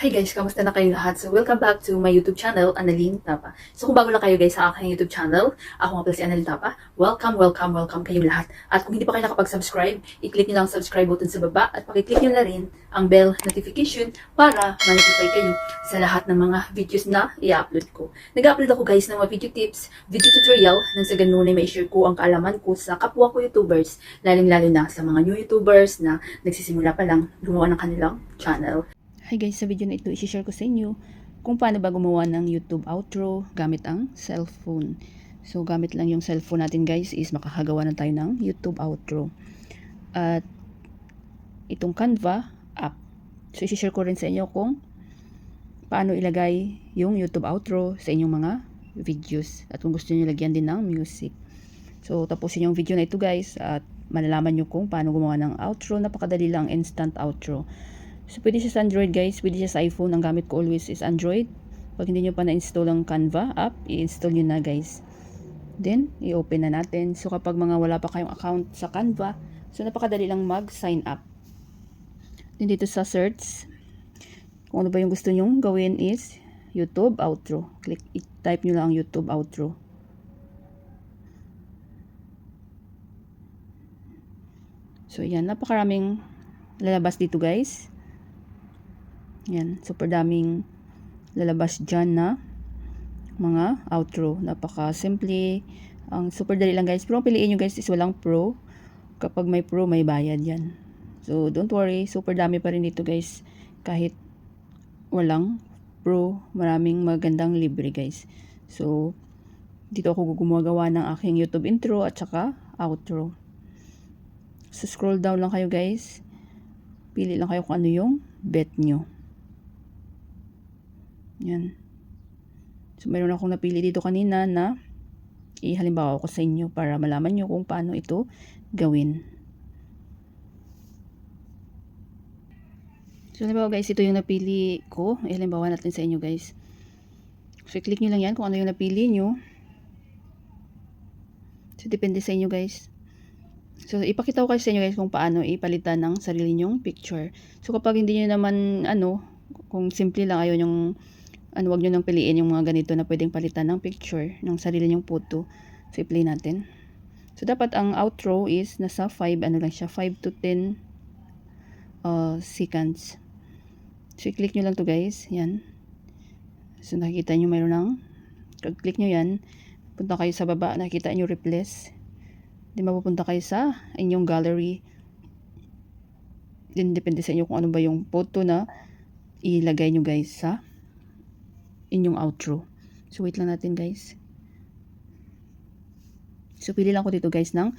Hi guys, kamusta na kayo lahat? So welcome back to my YouTube channel, Annalyn Tapa. So kung bago lang kayo guys sa aking YouTube channel, ako nga pala si Annalyn Tapa. Welcome kayong lahat. At kung hindi pa kayo nakapag-subscribe, i-click nyo lang ang subscribe button sa baba at pakiclick nyo na rin ang bell notification para ma-notify kayo sa lahat ng mga videos na i-upload ko. Nag-upload ako guys ng mga video tips, video tutorial nang sa ganun ay ma-share ko ang kaalaman ko sa kapwa ko YouTubers, lalong-lalo na sa mga new YouTubers na nagsisimula pa lang gumawa ng kanilang channel. Hi guys, sa video na ito, i-share ko sa inyo kung paano ba gumawa ng YouTube outro gamit ang cellphone. So, gamit lang yung cellphone natin guys is makakagawa na tayo ng YouTube outro. At itong Canva app. So, i-share ko rin sa inyo kung paano ilagay yung YouTube outro sa inyong mga videos. At kung gusto niyo lagyan din ng music. So, tapusin yung video na ito guys at malalaman nyo kung paano gumawa ng outro. Napakadali lang, instant outro. So, pwede siya sa Android guys, pwede siya sa iPhone. Ang gamit ko always is Android. Pag hindi nyo pa na-install ang Canva app, i-install nyo na guys. Then, i-open na natin. So, kapag mga wala pa kayong account sa Canva, so napakadali lang mag-sign up. Then, dito sa search, kung ano ba yung gusto nyong gawin is YouTube outro. I-type nyo lang ang YouTube outro. So, yan. Napakaraming lalabas dito guys. Yan, super daming lalabas dyan na mga outro. Napaka-simple. Ang super dali lang guys. Pero ang piliin nyo guys is walang pro. Kapag may pro, may bayad yan. So, don't worry. Super dami pa rin dito guys. Kahit walang pro, maraming magandang libre guys. So, dito ako gumagawa ng aking YouTube intro at saka outro. So, scroll down lang kayo guys. Pili lang kayo kung ano yung bet nyo. Yan. So, mayroon akong napili dito kanina na halimbawa ko sa inyo para malaman nyo kung paano ito gawin. So, halimbawa guys, ito yung napili ko. Halimbawa natin sa inyo guys. So, click nyo lang yan kung ano yung napili nyo. So, depende sa inyo guys. So, ipakita ko kayo sa inyo guys kung paano ipalitan ng sarili nyong picture. So, kapag hindi nyo naman, kung simple lang ayaw yung wag nyo nang piliin yung mga ganito na pwedeng palitan ng picture ng sarili nyong photo. So, i-play natin. So, dapat ang outro is nasa 5 to 10 seconds. So, i-click nyo lang to guys. Yan. So, nakikita nyo mayroon ng click nyo yan. Punta kayo sa baba. Nakikita nyo replace. Then, mapupunta kayo sa inyong gallery. Then, depende sa inyo kung ano ba yung photo na ilagay nyo guys sa inyong outro. So, wait lang natin guys. So, pili lang ko dito guys ng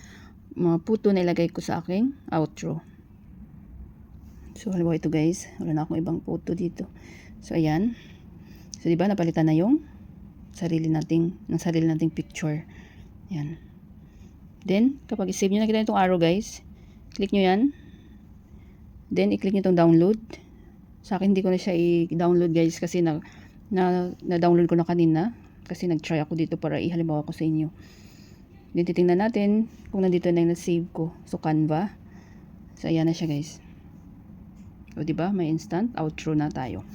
mga photo na ilagay ko sa aking outro. So, halimbawa ito guys. Wala na akong ibang photo dito. So, ayan. So, diba napalitan na yung sarili nating picture. Ayan. Then, kapag i-save nyo na kita itong arrow guys, click nyo yan. Then, i-click nyo itong download. Sa akin, hindi ko na siya i-download guys kasi na-download ko na kanina kasi nag-try ako dito para ihalimbawa ko sa inyo. Then titingnan natin kung nandito na yung na-save ko. So, Canva. So, ayan na siya guys. O, diba? May instant outro na tayo.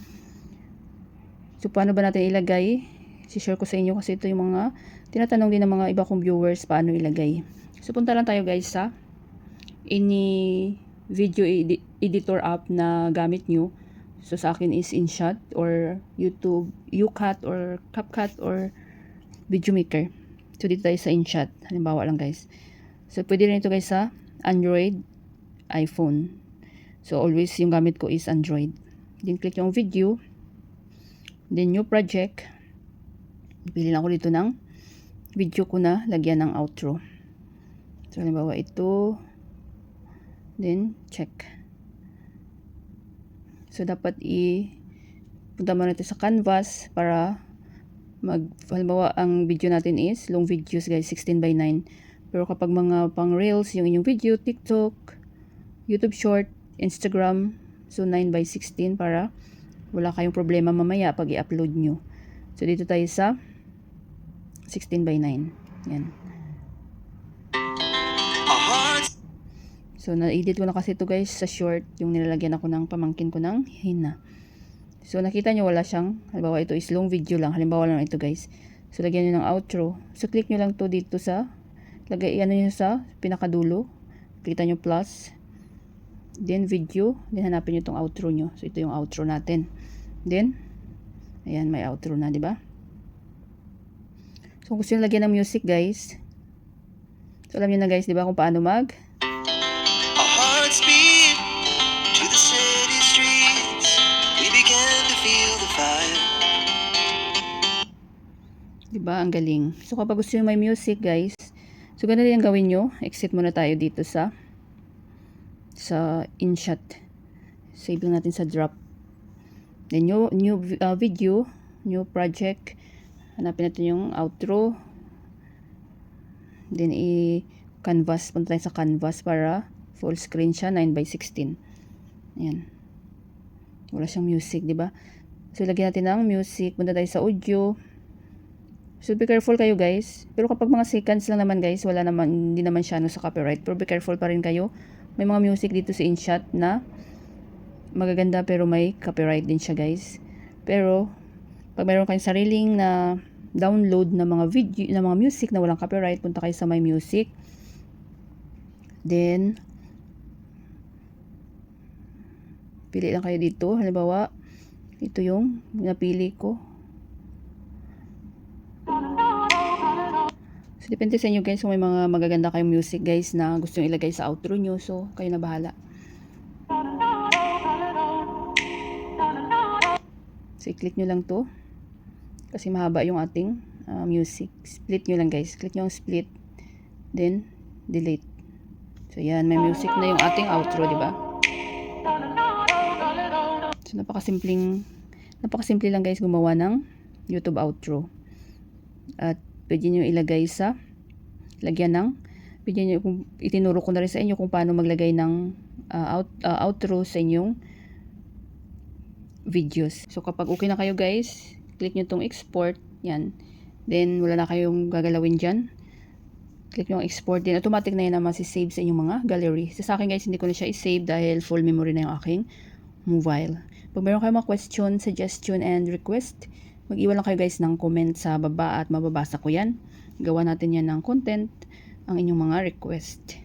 So, paano ba natin ilagay? Si-share ko sa inyo kasi ito yung mga tinatanong din ng mga iba kong viewers paano ilagay. So, punta lang tayo guys sa any video editor app na gamit nyo. So, sa akin is InShot or YouTube, UCut or CapCut or VideoMaker. So, dito tayo sa InShot. Halimbawa lang guys. So, pwede rin ito guys sa Android, iPhone. So, always yung gamit ko is Android. Then, click yung video. Then, new project. Pili lang ako dito ng video ko na lagyan ng outro. So, halimbawa ito. Then, check. So, dapat punta mo natin sa Canvas para halimbawa, ang video natin is long videos guys, 16:9. Pero kapag mga pang reels, yung inyong video, TikTok, YouTube Short, Instagram, so 9:16 para wala kayong problema mamaya pag i-upload nyo. So, dito tayo sa 16:9. Yan. So, na-edit ko na kasi ito guys sa short, yung nilalagyan ako ng pamangkin ko ng hina. So, nakita nyo wala siyang, halimbawa ito is long video lang, halimbawa lang ito guys. So, lagyan nyo ng outro. So, click nyo lang to dito sa, ano nyo sa pinakadulo. Kita nyo plus. Then, video. Then, hanapin nyo itong outro nyo. So, ito yung outro natin. Then, ayan, may outro na, di ba? So, kung gusto nyo lagyan ng music guys. So, alam nyo na guys, di ba, kung paano mag diba? Ang galing. So, kapag gusto nyo may music, guys, so, ganun din ang gawin nyo. Exit muna tayo dito sa InShot. Save lang natin sa drop. Then, new video, new project. Hanapin natin yung outro. Then, canvas. Punta tayo sa canvas para full screen siya. 9:16. Ayan. Wala siyang music, diba? So, lagyan natin ng music. Punta tayo sa audio. So, be careful kayo guys. Pero kapag mga seconds lang naman guys, wala naman, hindi naman siya sa copyright. Pero be careful pa rin kayo. May mga music dito sa InShot na magaganda pero may copyright din siya guys. Pero, pag meron kayong sariling na download na mga video, na mga music na walang copyright, punta kayo sa My Music. Then, pili lang kayo dito. Halimbawa, ito yung napili ko. So, depende sa inyo guys kung may mga magaganda kayong music guys na gusto nyo ilagay sa outro nyo. So, kayo na bahala. So, i-click nyo lang to. Kasi mahaba yung ating music. Split nyo lang guys. Click nyo ang split. Then, delete. So, yan. May music na yung ating outro, di ba? So, napakasimple lang guys gumawa ng YouTube outro. At, pwede nyo ilagay sa lagyan ng video nyo, kung itinuro ko na rin sa inyo kung paano maglagay ng outro sa inyong videos. So, kapag okay na kayo guys, click nyo tong export. Yan. Then, wala na kayong gagalawin dyan. Click nyo ang export. Then, automatic na yan na masisave sa inyong mga gallery. So, sa akin guys, hindi ko na siya isave dahil full memory na yung aking mobile. Pag meron kayong mga question, suggestion, and request, mag-iwan lang kayo guys ng comment sa baba at mababasa ko yan. Gawa natin yan ng content, ang inyong mga request.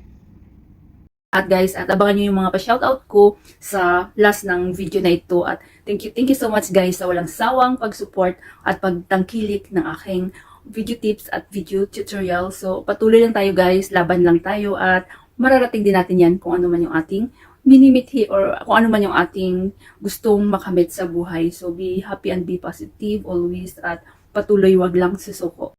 At guys, at abangan nyo yung mga pa-shoutout ko sa last ng video na ito. At thank you so much guys sa walang sawang pag-support at pagtangkilik ng aking video tips at video tutorial. So patuloy lang tayo guys, laban lang tayo at mararating din natin yan kung ano man yung ating minimithi or kung ano man yung ating gustong makamit sa buhay. So be happy and be positive always at patuloy, wag lang susuko.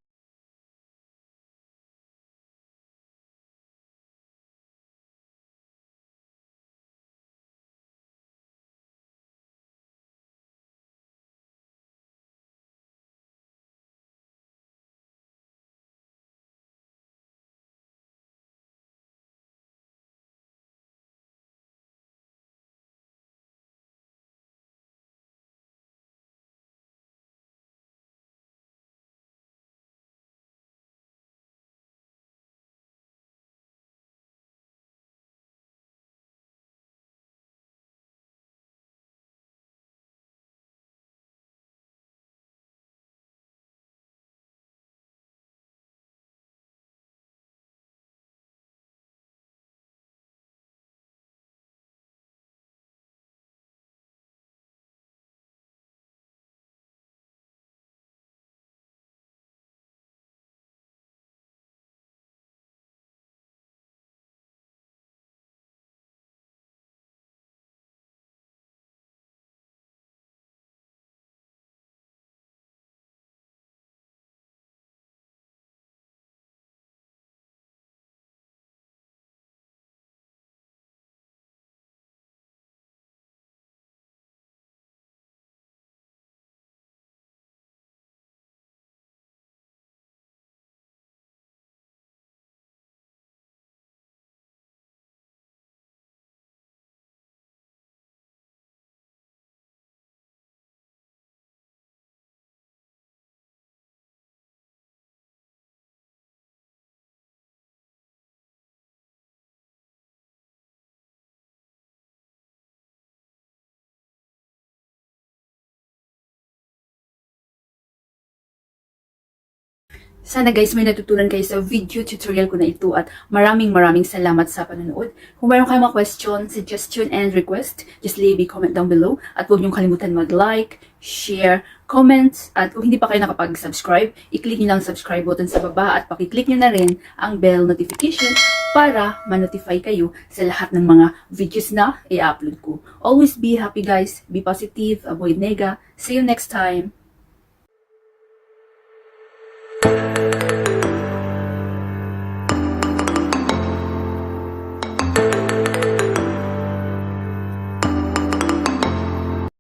Sana guys may natutunan kayo sa video tutorial ko na ito at maraming salamat sa panonood. Kung mayroon kayong mga question, suggestion, and request, just leave a comment down below at huwag niyong kalimutan mag-like, share, comment at kung hindi pa kayo nakapag-subscribe, i-click niyo lang ang subscribe button sa baba at pakiclick niyo na rin ang bell notification para ma-notify kayo sa lahat ng mga videos na i-upload ko. Always be happy guys, be positive, avoid nega. See you next time!